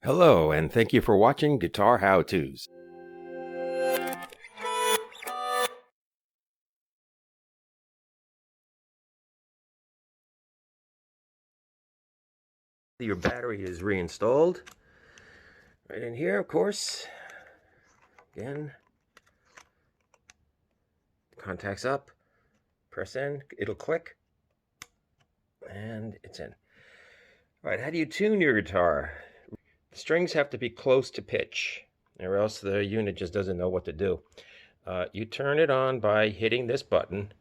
Hello, and thank you for watching Guitar How-Tos. Your battery is reinstalled. Right in here, of course. Again, contacts up, press in, it'll click, and it's in. All right, how do you tune your guitar? The strings have to be close to pitch, or else the unit just doesn't know what to do. You turn it on by hitting this button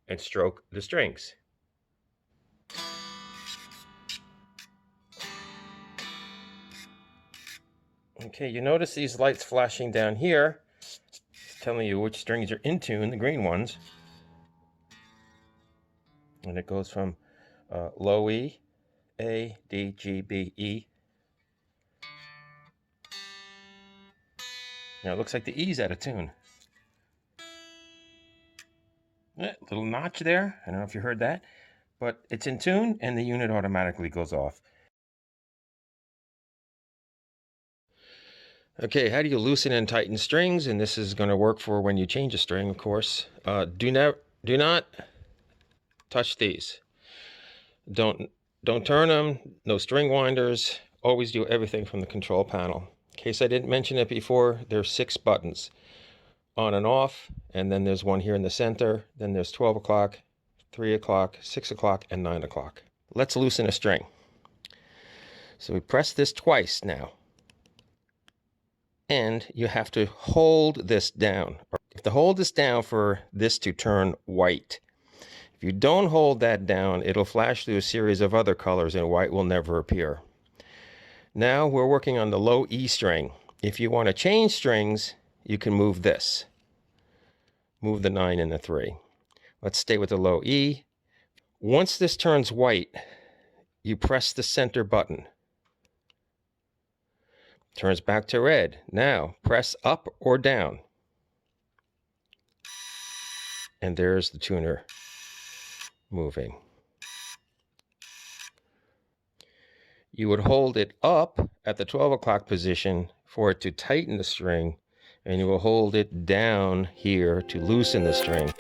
and stroke the strings. Okay, you notice these lights flashing down here, telling you which strings are in tune, the green ones. And it goes from low E, A, D, G, B, E. Now it looks like the E's out of tune. Little notch there, I don't know if you heard that, but it's in tune and the unit automatically goes off. Okay, how do you loosen and tighten strings? And this is going to work for when you change a string, of course. Do not touch these. Don't turn them. No string winders. Always do everything from the control panel. In case I didn't mention it before, there's 6 buttons. On and off, and then there's one here in the center. Then there's 12 o'clock, 3 o'clock, 6 o'clock, and 9 o'clock. Let's loosen a string. So we press this twice now. And you have to hold this down. You have to hold this down for this to turn white. If you don't hold that down, it'll flash through a series of other colors and white will never appear. Now we're working on the low E string. If you want to change strings, you can move this. Move the 9 and the 3. Let's stay with the low E. Once this turns white, you press the center button. Turns back to red. Now press up or down. And there's the tuner moving. You would hold it up at the 12 o'clock position for it to tighten the string, and you will hold it down here to loosen the string.